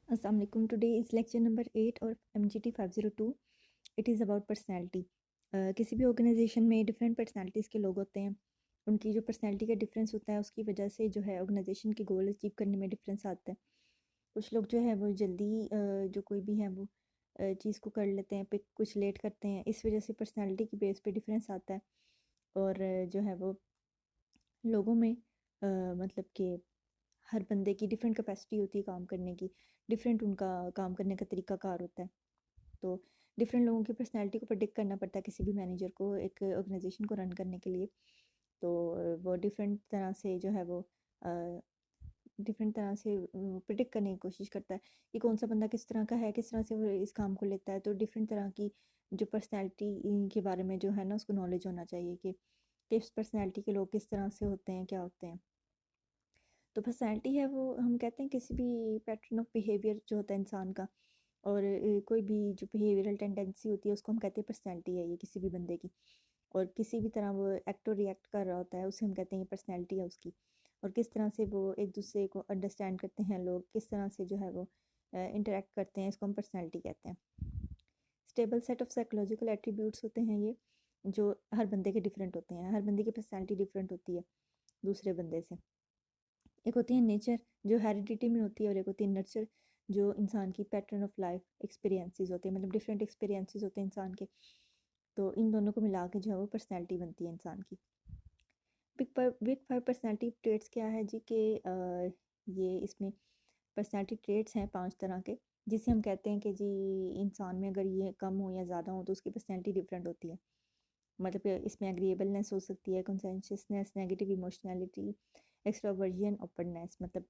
Assalamu alaikum. Today is lecture number 8 और MGT 502. It is about personality. किसी भी organisation में डिफरेंट पर्सनालिटीज़ के लोग होते हैं. उनकी जो पर्सनालिटी का डिफरेंस होता है उसकी वजह से जो है ऑर्गेनाइजेशन के गोल अचीव करने में डिफरेंस आता है. कुछ लोग जो है वो जल्दी जो कोई भी है वो चीज़ को कर लेते हैं, फिर कुछ लेट करते हैं. इस वजह से पर्सनालिटी की बेस पे डिफरेंस आता है. और जो है वो लोगों में मतलब कि हर बंदे की डिफरेंट कैपेसिटी होती है काम करने की, डिफरेंट उनका काम करने का तरीका कार होता है. तो डिफरेंट लोगों की पर्सनैलिटी को प्रेडिक्ट करना पड़ता है किसी भी मैनेजर को एक ऑर्गेनाइजेशन को रन करने के लिए. तो वो डिफरेंट तरह से जो है वो डिफरेंट तरह से प्रिडिक्ट करने की कोशिश करता है कि कौन सा बंदा किस तरह का है, किस तरह से वो इस काम को लेता है. तो डिफरेंट तरह की जो पर्सनैलिटी के बारे में जो है ना उसको नॉलेज होना चाहिए कि किस पर्सनैलिटी के लोग किस तरह से होते हैं, क्या होते हैं. तो पर्सनैलिटी है वो हम कहते हैं किसी भी पैटर्न ऑफ बिहेवियर जो होता है इंसान का, और कोई भी जो बिहेवियरल टेंडेंसी होती है उसको हम कहते हैं पर्सनैलिटी है ये किसी भी बंदे की. और किसी भी तरह वो एक्ट और रिएक्ट कर रहा होता है उसे हम कहते हैं ये पर्सनैलिटी है उसकी. और किस तरह से वो एक दूसरे को अंडरस्टैंड करते हैं लोग, किस तरह से जो है वो इंटरेक्ट करते हैं, इसको हम पर्सनैलिटी कहते हैं. Stable set of psychological attributes होते हैं ये, जो हर बंदे के डिफरेंट होते हैं. हर बंदे की पर्सनैलिटी डिफरेंट होती है दूसरे बंदे से. एक होती है नेचर जो हेरिडिटी में होती है, और एक होती है नर्चर जो इंसान की पैटर्न ऑफ लाइफ एक्सपीरियंसेस होते हैं, मतलब डिफरेंट एक्सपीरियंसेस होते हैं इंसान के. तो इन दोनों को मिला के जो है वो पर्सनैलिटी बनती है इंसान की. बिग फाइव पर्सनैलिटी ट्रेट्स क्या है जी कि ये इसमें पर्सनैलिटी ट्रेट्स हैं 5 तरह के, जिसे हम कहते हैं कि जी इंसान में अगर ये कम हो या ज़्यादा हो तो उसकी पर्सनैलिटी डिफरेंट होती है. मतलब कि इसमें एग्रीएबलनेस हो सकती है, कंसेंशियसनेस, नेगेटिव इमोशनैलिटी, एक्सट्रोवर्जन, ओपननेस. मतलब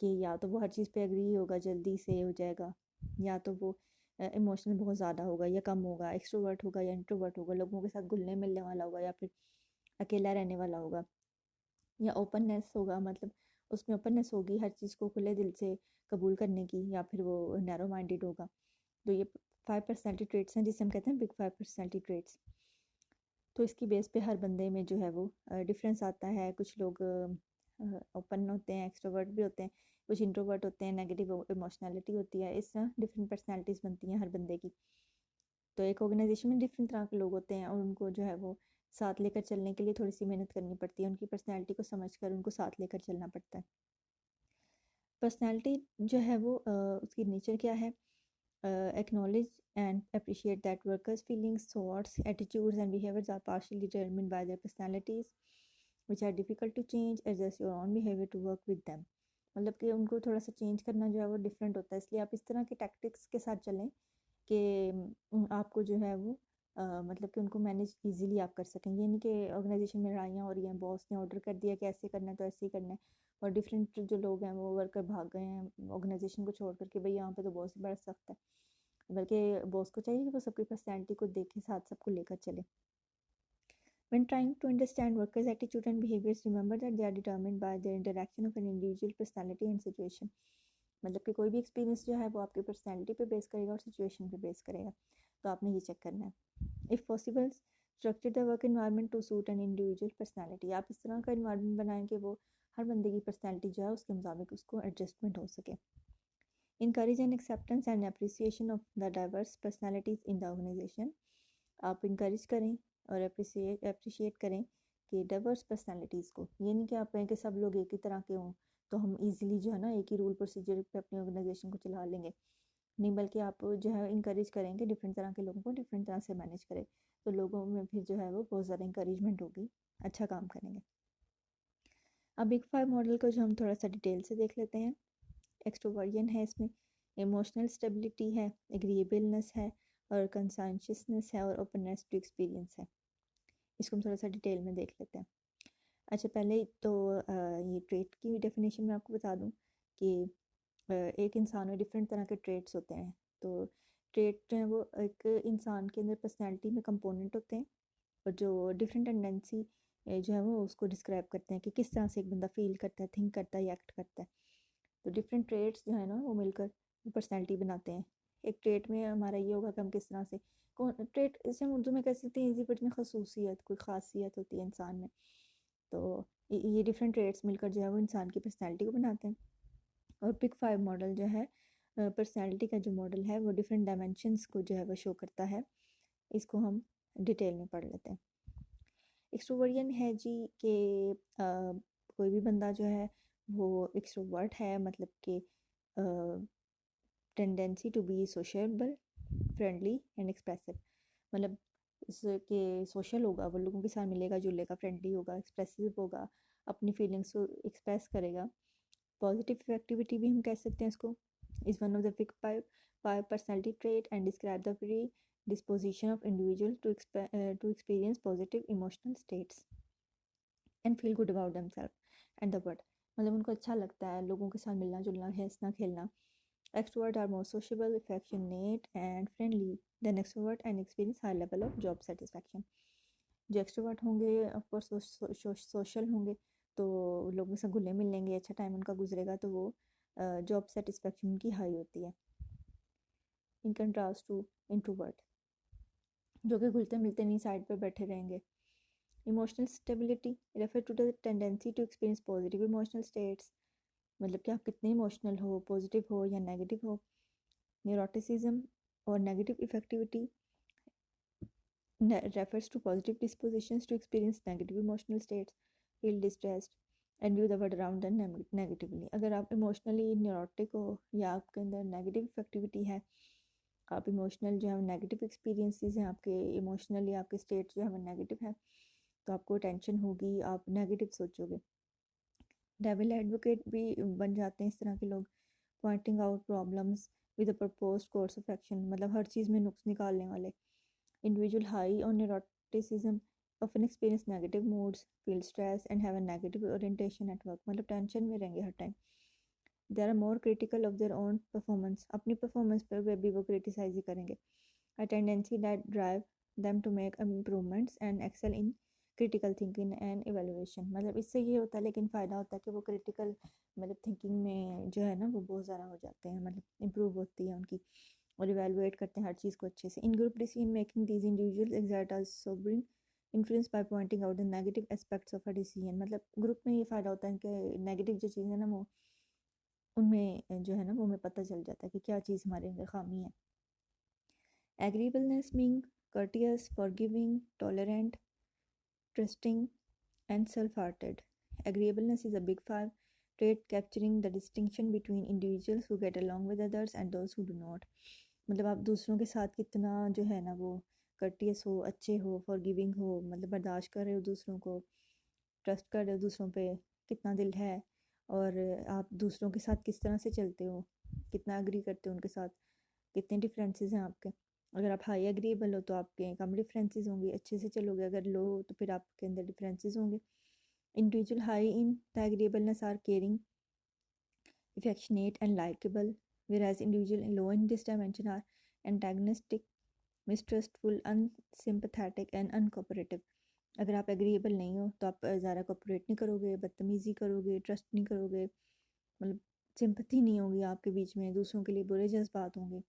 कि या तो वो हर चीज़ पे एग्री होगा, जल्दी से हो जाएगा, या तो वो इमोशनल बहुत ज़्यादा होगा या कम होगा, एक्सट्रोवर्ट होगा या इंट्रोवर्ट होगा, लोगों के साथ घुलने मिलने वाला होगा या फिर अकेला रहने वाला होगा. या ओपननेस होगा, मतलब उसमें ओपननेस होगी हर चीज़ को खुले दिल से कबूल करने की, या फिर वो नैरो माइंडेड होगा. तो ये 5 पर्सनैलिटी ट्रेट्स हैं जिसे हम कहते हैं बिग 5 पर्सनैलिटी ट्रेट्स. तो इसकी बेस पे हर बंदे में जो है वो डिफरेंस आता है. कुछ लोग ओपन होते हैं, एक्सट्रोवर्ट भी होते हैं, कुछ इंट्रोवर्ट होते हैं, नेगेटिव इमोशनैलिटी होती है. इस तरह डिफरेंट पर्सनैलिटीज़ बनती हैं हर बंदे की. तो एक ऑर्गेनाइजेशन में डिफरेंट तरह के लोग होते हैं और उनको जो है वो साथ लेकर चलने के लिए थोड़ी सी मेहनत करनी पड़ती है. उनकी पर्सनैलिटी को समझ कर उनको साथ लेकर चलना पड़ता है. पर्सनैलिटी जो है वो उसकी नेचर क्या है? Acknowledge and appreciate that workers' feelings, thoughts, attitudes, and behaviors are partially determined by their personalities, which are difficult to change. Adjust your own behavior to work with them. मतलब कि उनको थोड़ा सा चेंज करना जो है वो डिफरेंट होता है, इसलिए आप इस तरह के टैक्टिक्स के साथ चलें कि आपको जो है वो मतलब कि उनको मैनेज इजीली आप कर सकें. ये नहीं कि ऑर्गेनाइजेशन में लड़ाइयाँ हो रही हैं, बॉस ने ऑर्डर कर दिया कि ऐसे करना है तो ऐसे ही करना है, और डिफरेंट जो लोग हैं वो वर्कर भाग गए हैं ऑर्गेनाइजेशन को छोड़ कर के भाई यहाँ पे तो बॉस बड़ा सख्त है. बल्कि बॉस को चाहिए कि वो सबकी पर्सनैलिटी को देखे, साथ सबको लेकर चले. When trying to understand workers' attitude and behaviors, remember that they are determined by their interaction of an individual personality and situation. मतलब कि कोई भी एक्सपीरियंस जो है वो आपकी पर्सनैलिटी पे बेस करेगा और सिचुएशन पे बेस करेगा. तो आपने ये चेक करना है. If possible structure the work environment to suit an individual personality. आप इस तरह का इन्वायरमेंट बनाएं कि वो हर बंदे की पर्सनैलिटी जो है उसके मुताबिक उसको एडजस्टमेंट हो सके. Encourage an acceptance and appreciation of the diverse personalities in the organization. आप इंकरेज करें और अप्रिशिएट करें कि डाइवर्स पर्सनालिटीज़ को. ये नहीं कि आप कहें कि सब लोग एक ही तरह के हों तो हम इजीली जो है ना एक ही रूल प्रोसीजर पे अपनी ऑर्गेनाइजेशन को चला लेंगे. नहीं, बल्कि आप जो है इंकरेज करेंगे डिफरेंट तरह के लोगों को डिफरेंट तरह से मैनेज करें. तो लोगों में फिर जो है वो बहुत ज़्यादा इंकरेजमेंट होगी, अच्छा काम करेंगे. अब बिग 5 मॉडल को जो हम थोड़ा सा डिटेल से देख लेते हैं. एक्सट्रोवर्जन है, इसमें इमोशनल स्टेबिलिटी है, एग्रीएबलनेस है, और कंसाइंशियसनेस है, और ओपननेस टू एक्सपीरियंस है. इसको हम थोड़ा सा डिटेल में देख लेते हैं. अच्छा, पहले तो ये ट्रेट की डेफिनेशन मैं आपको बता दूं कि एक इंसान में डिफरेंट तरह के ट्रेट्स होते हैं. तो ट्रेट जो है वो एक इंसान के अंदर पर्सनैलिटी में कंपोनेंट होते हैं, और जो डिफरेंट टेंडेंसी जो है वो उसको डिस्क्राइब करते हैं कि किस तरह से एक बंदा फील करता है, थिंक करता है या एक्ट करता है. तो डिफरेंट ट्रेट्स जो है ना वो मिलकर पर्सनैलिटी बनाते हैं. एक ट्रेट में हमारा ये होगा कि हम किस तरह से कौन ट्रेट, इसे हम उर्दू में कह सकते हैं इजी वर्ड में खसूसियत, कोई खासियत होती है इंसान में. तो ये डिफरेंट ट्रेट्स मिलकर जो है वो इंसान की पर्सनैलिटी को बनाते हैं. और बिग 5 मॉडल जो है पर्सनैलिटी का जो मॉडल है वो डिफरेंट डायमेंशंस को जो है वो शो करता है। इसको हम डिटेल में पढ़ लेते हैं। एक्सट्रोवर्जन है जी कि कोई भी बंदा जो है वो एक्सट्रोवर्ट है, मतलब कि tendency to be social, friendly and expressive, मतलब कि सोशल होगा, वो लोगों के साथ मिलेगा जुलेगा, फ्रेंडली होगा, एक्सप्रेसिव होगा, अपनी फीलिंग्स को एक्सप्रेस करेगा। पॉजिटिव एक्टिविटी भी हम कह सकते हैं इसको, is one of the big five personality trait and describe the very disposition of individual to experience positive emotional states and feel good about themselves and the world, मतलब उनको अच्छा लगता है लोगों के साथ मिलना जुलना, हंसना खेलना। Extrovert are more sociable, affectionate and friendly than extrovert and experience high level of job satisfaction। जो एक्सट्रोवर्ट होंगे ऑफकोर्स सोशल होंगे, तो लोगों से घुले मिल लेंगे, अच्छा टाइम उनका गुजरेगा, तो वो जॉब सेटिस्फेक्शन उनकी हाई होती है। इन कंट्रास्ट टू इंट्रोवर्ट जो कि घुलते मिलते नहीं, साइड पे बैठे रहेंगे। Emotional stability refer to the tendency to experience positive emotional states, मतलब कि आप कितने इमोशनल हो, पॉजिटिव हो या नेगेटिव हो। न्यूरोटिसिज्म और negative effectivity refers to positive dispositions to experience negative emotional states, feel distressed and view the world around them negatively। अगर आप इमोशनली न्यूरोटिक हो या आपके अंदर नेगेटिव इफेक्टिविटी है, आप इमोशनल जो है नेगेटिव एक्सपीरियंसेस हैं आपके, इमोशनली आपके स्टेट जो है वो नेगेटिव है, तो आपको टेंशन होगी, आप नेगेटिव सोचोगे। डेविल एडवोकेट भी बन जाते हैं इस तरह के लोग, pointing out problems with a proposed course of action, मतलब हर चीज़ में नुक्स निकालने वाले। Individual high on neuroticism often experience negative moods, feel stress and have a negative orientation at work, मतलब टेंशन में रहेंगे हर time. They are more critical of their own performance, अपनी परफॉर्मेंस पर भी वो क्रिटिसाइज ही करेंगे। A tendency that drive them to make improvements and excel in critical thinking and evaluation, मतलब इससे ये होता है, लेकिन फ़ायदा होता है कि वो क्रिटिकल मतलब थिंकिंग में जो है ना वो बहुत ज़्यादा हो जाते हैं, मतलब इम्प्रूव होती है उनकी, और इवेलुएट करते हैं हर चीज़ को अच्छे से। In group decision making these individuals exert a sobering influence by pointing out the negative aspects of a decision, मतलब ग्रुप में ये फ़ायदा होता है कि नेगेटिव जो चीज़ है ना वो उनमें जो है ना वो हमें पता चल जाता है कि क्या चीज़ हमारे अंदर खामी है। एग्रीबलनेस मीइंग courteous, forgiving, tolerant, trusting and self-hearted। Agreeableness is a big five trait capturing the distinction between individuals who get along with others and those who do not, मतलब आप दूसरों के साथ कितना जो है ना वो कर्टियस हो, अच्छे हो, फॉरगिविंग हो, मतलब बर्दाश्त कर रहे हो दूसरों को, ट्रस्ट कर रहे हो दूसरों पे, कितना दिल है, और आप दूसरों के साथ किस तरह से चलते हो, कितना एग्री करते हो उनके साथ, कितने डिफरेंसेस हैं आपके। अगर आप हाई एग्रीएबल हो तो आपके कम डिफरेंसेस होंगे, अच्छे से चलोगे, अगर लो हो तो फिर आपके अंदर डिफरेंसेस होंगे। Individual high in the agreeableness are caring, affectionate and likable, whereas individuals low in this dimension are antagonistic, mistrustful, unsympathetic and uncooperative। अगर आप एग्रीएबल नहीं हो तो आप ज़्यादा कोऑपरेट नहीं करोगे, बदतमीज़ी करोगे, ट्रस्ट नहीं करोगे, मतलब सिंपथी नहीं होगी आपके बीच में, दूसरों के लिए बुरे जज्बात होंगे।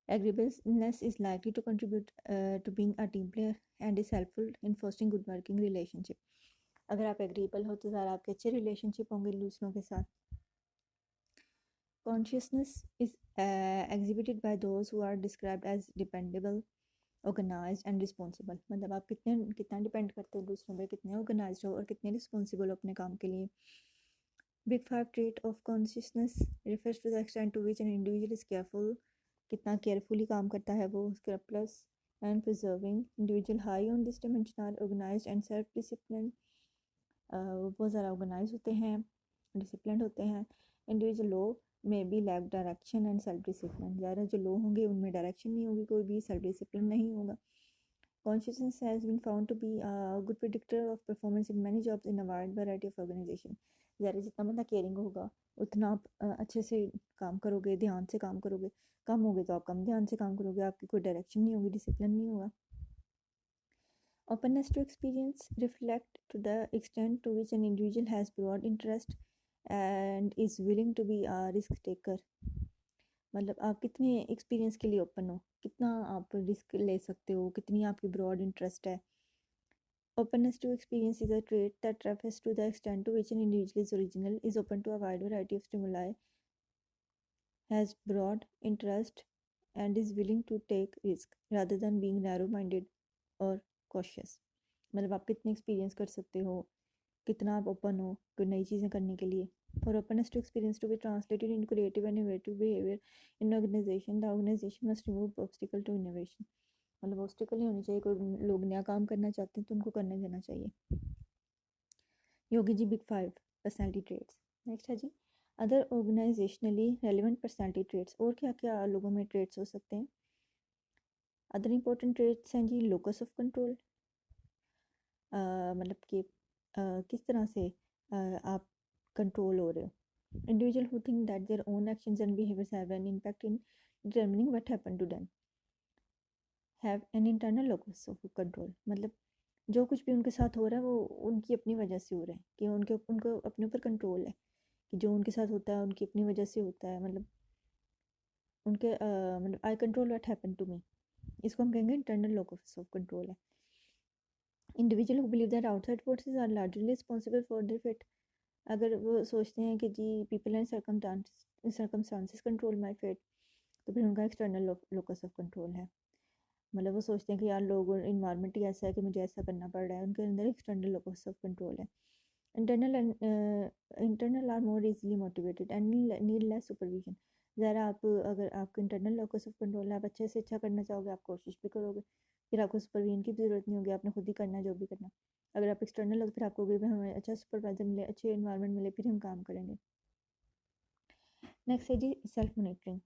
Agreeableness is likely to contribute to being a team player and is helpful in fostering good working relationship। अगर आप एग्रीएबल हो तो ज़्यादा आपके अच्छे रिलेशनशिप होंगे दूसरों के साथ। Consciousness is exhibited by those who are described as dependable, organized and responsible, मतलब आप कितना डिपेंड करते हो दूसरों पे, कितने ऑर्गेनाइज्ड हो और कितने रिस्पॉन्सिबल हो अपने काम के लिए। Big five trait of consciousness refers to the extent to which an individual is careful, कितना केयरफुली काम करता है वो, scrupulous and persevering. Individual high on this dimension are organised and self discipline, वो बहुत ज़्यादा ऑर्गेनाइज होते हैं, डिसिप्लिन होते हैं। इंडिविजुअल लो में be lack direction and self discipline, ज़्यादा जो लो होंगे उनमें डायरेक्शन नहीं होगी कोई भी, सेल्फ डिसिप्लिन नहीं होगा। Consciousness has been found to be a good predictor of performance in many jobs in a wide variety of organization। ज़्यादा जितना बंदा केयरिंग होगा उतना आप अच्छे से काम करोगे, ध्यान से काम करोगे, कम होगे तो आप कम ध्यान से काम करोगे, आपकी कोई डायरेक्शन नहीं होगी, डिसिप्लिन नहीं होगा। Openness to experience reflect to the extent to which an individual has broad interest and is willing to be a risk taker, मतलब आप कितने एक्सपीरियंस के लिए ओपन हो, कितना आप रिस्क ले सकते हो, कितनी आपकी ब्रॉड इंटरेस्ट है। Openness to experience is a trait that refers to the extent to which an individual is original, is open to a wide variety of stimuli has broad interest and is willing to take risk rather than being narrow minded or cautious. मतलब आप कितने experience कर सकते हो, कितना आप open हो कोई नई चीज़ें करने के लिए. For openness to experience to be translated into creative and innovative behavior in an organization, the organization must remove obstacle to innovation. मतलब ऑब्स्टिकल नहीं होनी चाहिए. कोई लोग नया काम करना चाहते हैं तो उनको करने देना चाहिए. योगी जी बिग 5 पर्सनैलिटी ट्रेड्स. नेक्स्ट है जी other organisationally relevant personality traits. और क्या क्या लोगों में ट्रेड्स हो सकते हैं. अदर इंपॉर्टेंट ट्रेड्स हैं जी लोकस ऑफ कंट्रोल. मतलब कि किस तरह से आप कंट्रोल हो रहे हो. Individual who think that their own actions and behaviours have an impact in determining what happen to them have an internal locus of control. मतलब जो कुछ भी उनके साथ हो रहा है वो उनकी अपनी वजह से हो रहा है, कि उनको अपने ऊपर कंट्रोल है, कि जो उनके साथ होता है उनकी अपनी वजह से होता है. मतलब उनके मतलब I control what happen to me, इसको हम कहेंगे इंटरनल लोकस ऑफ कंट्रोल है. Individual who believe that outside forces are largely responsible for their fate. अगर वो सोचते हैं कि जी people and circumstances control my fate, तो फिर उनका एक्सटर्नल लोकस ऑफ कंट्रोल है. मतलब वो सोचते हैं कि यार लोग इन्वायरमेंट ही ऐसा है कि मुझे ऐसा करना पड़ रहा है. उनके अंदर एक्सटर्नल लोकस ऑफ कंट्रोल है. Internal are more easily motivated and need less supervision. ज़रा आप अगर आपका इंटरनल लोकस ऑफ कंट्रोल है, आप अच्छे से अच्छा करना चाहोगे, आप कोशिश भी करोगे, फिर आपको सुपरविजन की भी ज़रूरत नहीं होगी, आपने खुद ही करना है जो भी करना. अगर आप एक्सटर्नल हो फिर आपको भी हमें अच्छा सुपरवाइजर मिले, अच्छे इन्वायरमेंट मिले, फिर हम काम करेंगे. नेक्स्ट है जी self monitoring.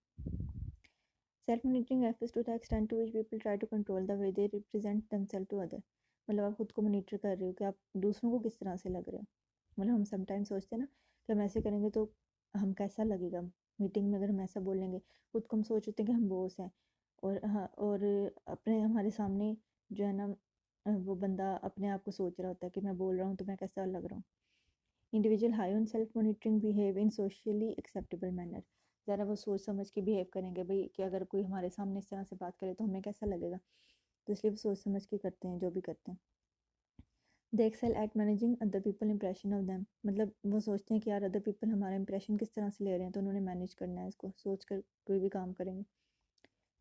Self monitoring refers to the extent to which people try to control the way they represent themselves to other. मतलब आप खुद को मॉनिटर कर रहे हो कि आप दूसरों को किस तरह से लग रहे हो. मतलब हम समटाइम सोचते हैं ना कि हम ऐसे करेंगे तो हम कैसा लगेगा मीटिंग में, अगर हम ऐसा बोलेंगे. खुद को हम सोच रहे हैं कि हम बॉस हैं, और हाँ, और अपने हमारे सामने जो है ना वो बंदा अपने आप को सोच रहा होता है कि मैं बोल रहा हूँ तो मैं कैसा लग रहा हूँ. Individual high on self monitoring behave in socially acceptable manner. ज़रा वो सोच समझ के बिहेव करेंगे भाई, कि अगर कोई हमारे सामने इस तरह से बात करे तो हमें कैसा लगेगा, तो इसलिए वो सोच समझ के करते हैं जो भी करते हैं. They excel at managing other people impression of them. मतलब वो सोचते हैं कि यार अदर पीपल हमारा इंप्रेशन किस तरह से ले रहे हैं, तो उन्होंने मैनेज करना है, इसको सोच कर कोई भी काम करेंगे.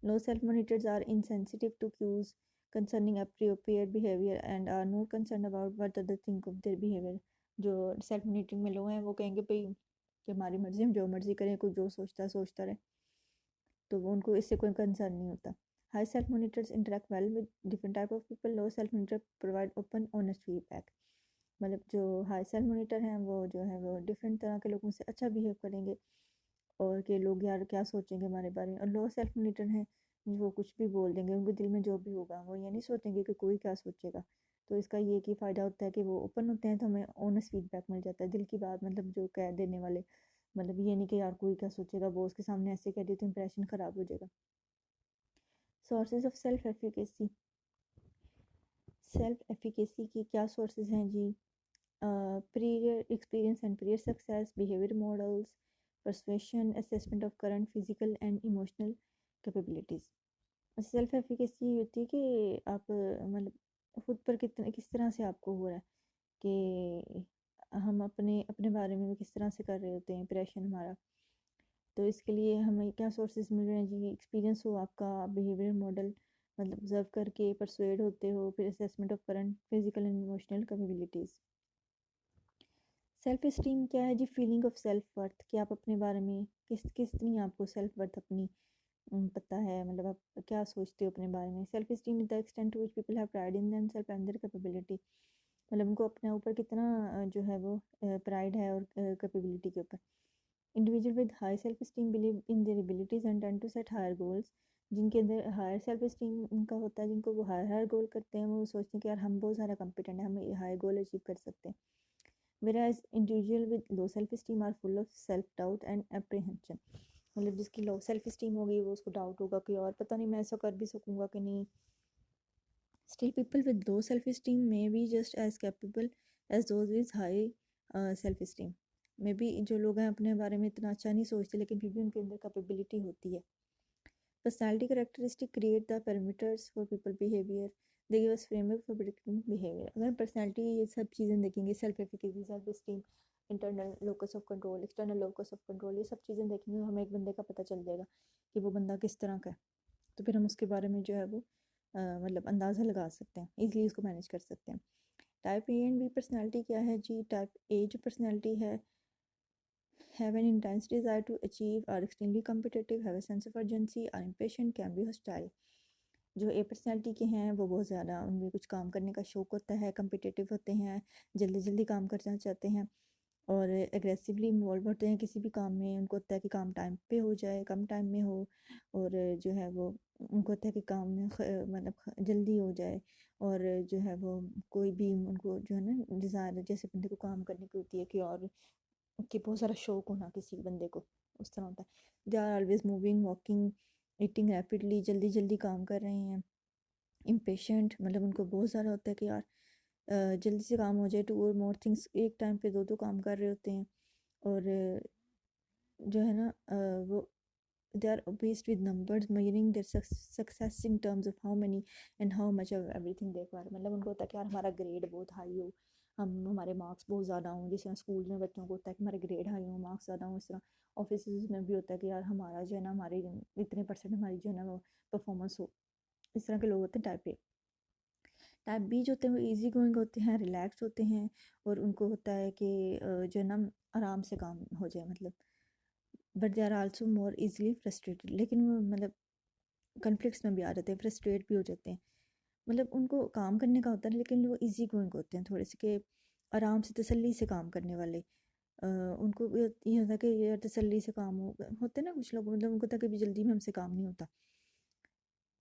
Low self monitors are insensitive to cues concerning appropriate behavior and are not concerned about what others think of their behavior. जो सेल्फ मॉनिटरिंग में लो हैं वो कहेंगे भाई कि हमारी मर्जी, हम जो मर्जी करें, कोई जो सोचता है सोचता रहे, तो वो उनको इससे कोई कंसर्न नहीं होता. High self monitors interact well with different type of people. Low self monitor provide open honest feedback. मतलब जो हाई सेल्फ मॉनिटर हैं वो जो है वो डिफरेंट तरह के लोगों से अच्छा बिहेव करेंगे, और कि लोग यार क्या सोचेंगे हमारे बारे में. और लो सेल्फ मॉनिटर हैं वो कुछ भी बोल देंगे, उनके दिल में जो भी होगा वो ये नहीं सोचेंगे कि कोई क्या सोचेगा. तो इसका ये कि फ़ायदा होता है कि वो ओपन होते हैं, तो हमें ऑनेस्ट फीडबैक मिल जाता है, दिल की बात, मतलब जो कह देने वाले. मतलब ये नहीं कि यार कोई क्या सोचेगा, बॉस के सामने ऐसे कह दिए तो इंप्रेशन ख़राब हो जाएगा. Sources of self efficacy. Self efficacy की क्या सोर्सेज हैं जी. Prior experience and prior success, behaviour models, persuasion, assessment of current physical and emotional capabilities. Self efficacy होती है कि आप मतलब खुद पर कितने किस तरह से आपको हो रहा है, कि हम अपने अपने बारे में किस तरह से कर रहे होते हैं इंप्रेशन हमारा. तो इसके लिए हमें क्या सोर्सेज मिल रहे हैं जी. एक्सपीरियंस हो आपका, बिहेवियर मॉडल मतलब ऑब्जर्व करके परसुएड होते हो, फिर assessment of current physical and emotional capabilities. Self esteem क्या है जी. फीलिंग ऑफ सेल्फ वर्थ, कि आप अपने बारे में कितनी आपको सेल्फ वर्थ अपनी पता है, मतलब आप क्या सोचते हो अपने बारे में. Self esteem is the extent to which people have pride in themselves and their capability. मतलब उनको अपने ऊपर कितना जो है वो प्राइड है और कैपेबिलिटी के ऊपर. Individual with high self esteem believe in their abilities and tend to set higher goals. जिनके अंदर हायर सेल्फ इस्टीम उनका होता है, जिनको वो हायर गोल करते हैं, वो सोचते हैं कि यार हम बहुत सारा कॉम्पिटेंट है, हम हाई गोल अचीव कर सकते हैं. whereas individual with low self esteem are full of self doubt and apprehension. मतलब जिसकी लो सेल्फ इस्टीम होगी वो उसको डाउट होगा कि और पता नहीं मैं ऐसा कर भी सकूंगा कि नहीं. Still people with low self esteem may be just as capable as those with high self esteem. May be जो लोग हैं अपने बारे में इतना अच्छा नहीं सोचते, लेकिन फिर भी उनके अंदर कैपेबिलिटी होती है. Personality characteristic create the parameters for people behaviour. They give us framework for predicting behaviour. अगर पर्सनैलिटी ये सब चीज़ें देखेंगे, self efficacy, self esteem, internal locus of control, external locus of control, ये सब चीज़ें देखेंगे हमें एक बंदे का पता चल जाएगा कि वो बंदा किस तरह का है। तो फिर हम उसके बारे में जो है वो मतलब अंदाज़ा लगा सकते हैं, ईज़िली उसको मैनेज कर सकते हैं। Type A and B personality क्या है जी? टाइप ए जो पर्सनैलिटी है, have an intense desire to achieve, are extremely competitive, have a sense of urgency, are impatient, can be hostile। जो ए पर्सनैलिटी के हैं वो बहुत ज़्यादा, उनमें कुछ काम करने का शौक़ होता है, कम्पिटिटिव होते हैं, जल्दी जल्दी काम करना चाहते हैं और एग्रेसिवली इन्वॉल्व होते हैं किसी भी काम में। उनको होता है कि काम टाइम पे हो जाए, कम टाइम में हो, और जो है वो उनको होता है कि काम में मतलब जल्दी हो जाए, और जो है वो कोई भी उनको जो है ना डिज़ायर, जैसे बंदे को काम करने की होती है कि और कि बहुत सारा शौक होना किसी बंदे को, उस तरह होता है। They are always moving, walking, eating rapidly, जल्दी जल्दी काम कर रहे हैं। इम्पेशेंट मतलब उनको बहुत ज़्यादा होता है कि यार जल्दी से काम हो जाए, टू और मोर थिंग्स, एक टाइम पे दो काम कर रहे होते हैं। और जो है ना वो they are obsessed with numbers, measuring their success in terms of how many and how much of everything they acquire। मतलब उनको होता है कि यार हमारा ग्रेड बहुत हाई हो, हमारे मार्क्स बहुत ज़्यादा हों, जिस तरह स्कूल में बच्चों को होता है कि हमारे ग्रेड हाई हो, मार्क्स ज़्यादा हों, इस तरह ऑफिस में भी होता है कि यार हमारा जो है ना, हमारे इतने परसेंट हमारी जो है ना वो परफॉर्मेंस हो। इस तरह के लोग होते हैं टाइप ए। टाइप बी जो होते हैं वो ईजी गोइंग होते हैं, रिलैक्स होते हैं, और उनको होता है कि जो है ना आराम से काम हो जाए, मतलब but they are also more easily frustrated. लेकिन वो मतलब कॉन्फ्लिक्ट्स में भी आ जाते हैं, फ्रस्ट्रेट भी हो जाते हैं। मतलब उनको काम करने का होता है लेकिन वो इजी गोइंग होते हैं थोड़े से, कि आराम से तसल्ली से काम करने वाले। उनको ये होता है कि यार तसल्ली से काम होते हैं ना कुछ लोग, मतलब उनको तक भी जल्दी में हमसे काम नहीं होता।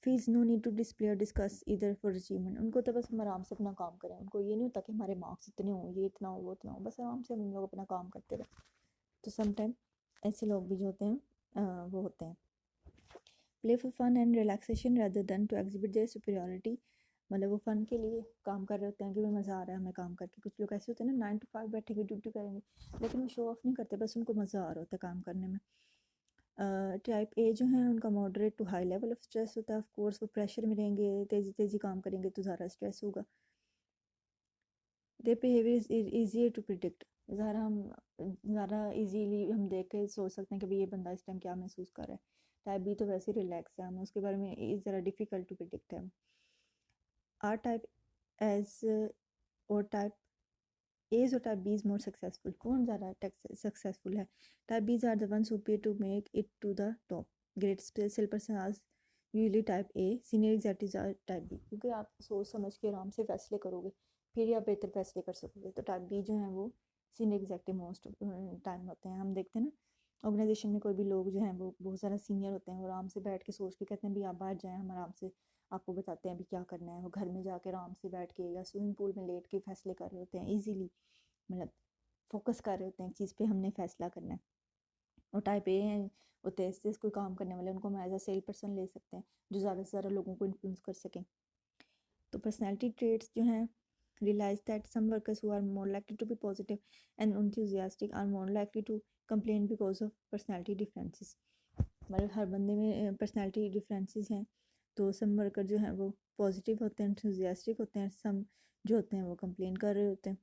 Feels no need to display और डिस्कस इधर फॉर अचीवमेंट। उनको तो बस हम आराम से अपना काम करें, उनको ये नहीं होता कि हमारे मार्क्स इतने हों, ये इतना हो, वो इतना हो, बस आराम से हम लोग अपना काम करते रहे। तो समटाइम ऐसे लोग भी जो होते हैं वो होते हैं play for fun and relaxation rather than to exhibit their superiority. मतलब वो फ़न के लिए काम कर रहे होते हैं कि भाई मज़ा आ रहा है हमें काम करके। कुछ लोग ऐसे होते हैं ना 9 to 5 बैठेंगे, ड्यूटी करेंगे, लेकिन वो शो ऑफ नहीं करते, बस उनको मज़ा आ रहा होता है काम करने में। टाइप ए जो है उनका moderate to high level of stress होता है। ऑफ कोर्स वो प्रेशर में रहेंगे, तेज़ी तेज़ी काम करेंगे तो ज़्यादा स्ट्रेस होगा। They behaviour is easier to predict. ज़्यादा ईजीली हम देख के सोच सकते हैं कि भाई ये बंदा इस टाइम क्या महसूस कर रहा है। टाइप बी तो वैसे ही रिलैक्स है, हमें उसके बारे में ज़रा डिफ़िकल्ट टू प्रिडिक्ट है। आर टाइप एज और टाइप एज और type B is more successful. कौन ज़्यादा सक्सेसफुल है? Type B's are the ones who pay to make it to the top. Great sale person are usually type A, senior executives are type B. क्योंकि आप सोच समझ के आराम से फैसले करोगे, फिर ही आप बेहतर फैसले कर सकोगे। तो टाइप बी जो है वो सीनियर एग्जेक्टिव मोस्ट टाइम होते हैं। हम देखते हैं ना ऑर्गेनाइजेशन में कोई भी लोग जो हैं वो बहुत ज़्यादा सीनियर होते हैं, वो आराम से बैठ के सोच के कहते हैं भी आप बाहर जाएँ, हम आराम से आपको बताते हैं अभी क्या करना है। वो घर में जाके आराम से बैठ के या स्विमिंग पूल में लेट के फैसले कर रहे होते हैं ईजीली, मतलब फोकस कर रहे होते हैं एक चीज़ पे, हमने फैसला करना है। और टाइप ए हैं वो तेज़ तेज़ कोई काम करने वाले, उनको हम एज अ सेल पर्सन ले सकते हैं जो ज़्यादा से ज़्यादा लोगों को इन्फ्लुएंस कर सकें। तो पर्सनैलिटी ट्रेट्स जो हैं, realize that some workers who are more likely to be positive and enthusiastic are more likely to complain because of personality differences। मतलब हर बंदे में पर्सनैलिटी डिफरेंसेस हैं, तो सम वर्कर जो हैं वो पॉजिटिव होते हैं, एंथुजियास्टिक होते हैं, सम जो होते हैं वो कंप्लेन कर रहे होते हैं।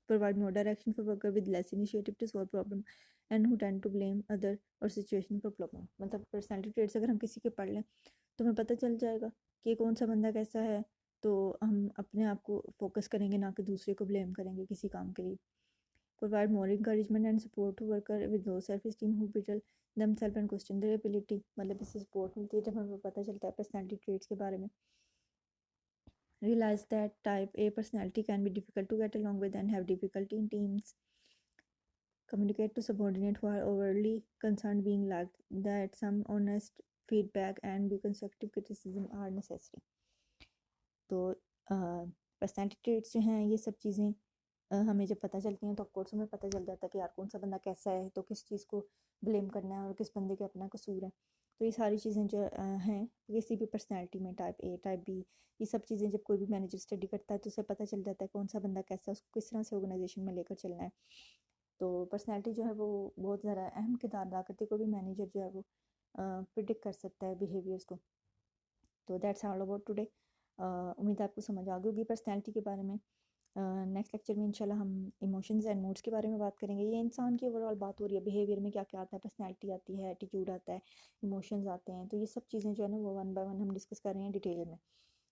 Provide more direction for worker with less initiative to solve problem and who tend to blame other or situation for problem। मतलब पर्सनैलिटी ट्रेट्स अगर हम किसी के पढ़ लें तो हमें पता चल जाएगा कि कौन सा बंदा कैसा है, तो हम अपने आप को फोकस करेंगे, ना कि दूसरे को ब्लेम करेंगे किसी काम के लिए। Provide more encouragement and support to worker with low self esteem who belittle themselves and question their ability। मतलब इससे सपोर्ट मिलती है जब हमें पता चलता है पर्सनैलिटी ट्रेट्स के बारे में। Realize that type A personality can be difficult to get along with and have difficulty in teams. Communicate to subordinate who are overly concerned being lacked, that some honest feedback and be constructive criticism are necessary। तो personality traits जो हैं ये सब चीज़ें हमें जब पता चलती हैं तो ऑफकोर्स हमें पता चल जाता है कि यार कौन सा बंदा कैसा है, तो किस चीज़ को ब्लेम करना है और किस बंदे के अपना कसूर है। तो ये सारी चीज़ें जो हैं किसी भी पर्सनैलिटी में, टाइप ए, टाइप बी, ये सब चीज़ें जब कोई भी मैनेजर स्टडी करता है तो उसे पता चल जाता है कौन सा बंदा कैसा है, उसको किस तरह से ऑर्गेनाइजेशन में लेकर चलना है। तो पर्सनैलिटी जो है वो बहुत ज़्यादा अहम किरदार अदा करती है, कोई भी मैनेजर जो है वो प्रिडिक्ट कर सकता है बिहेवियर्स को। तो दैट्स ऑल अबाउट टुडे। उम्मीद है आपको समझ आ गई होगी पर्सनैलिटी के बारे में। नेक्स्ट लेक्चर में इंशाल्लाह हम इमोशंस एंड मूड्स के बारे में बात करेंगे। ये इंसान की ओवरऑल बात हो रही है, बिहेवियर में क्या क्या आता है, पर्सनैलिटी आती है, एटीट्यूड आता है, इमोशंस आते हैं। तो ये सब चीज़ें जो है ना वो वन बाय वन हम डिस्कस कर रहे हैं डिटेल में,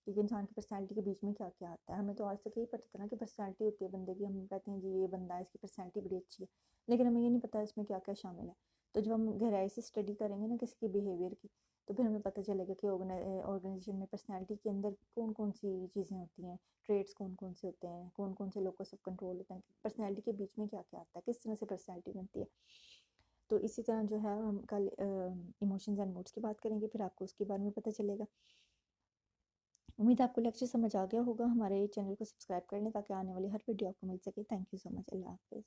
क्योंकि इंसान की पर्सनैलिटी के बीच में क्या क्या आता है। हमें तो आज तक यही पता था ना कि पर्सनैलिटी होती है बंदे की, हम कहते हैं जी ये बंदा है, इसकी पर्सनैलिटी बड़ी अच्छी है, लेकिन हमें ये नहीं पता इसमें क्या क्या शामिल है। तो जब हम गहराई से स्टडी करेंगे ना किसी के बिहेवियर की, तो फिर हमें पता चलेगा कि ऑर्गेनाइजेशन में पर्सनैलिटी के अंदर कौन कौन सी चीज़ें होती हैं, ट्रेड्स कौन कौन से होते हैं, कौन कौन से लोग का सब कंट्रोल होता है, पर्सनैलिटी के बीच में क्या क्या आता है, किस तरह से पर्सनैलिटी बनती है। तो इसी तरह जो है हम कल इमोशंस एंड मूड्स की बात करेंगे, फिर आपको उसके बारे में पता चलेगा। उम्मीद है आपको लेक्चर समझ आ गया होगा। हमारे चैनल को सब्सक्राइब कर लें ताकि आने वाली हर वीडियो आपको मिल सके। Thank you so much. अल्लाह हाफिज़।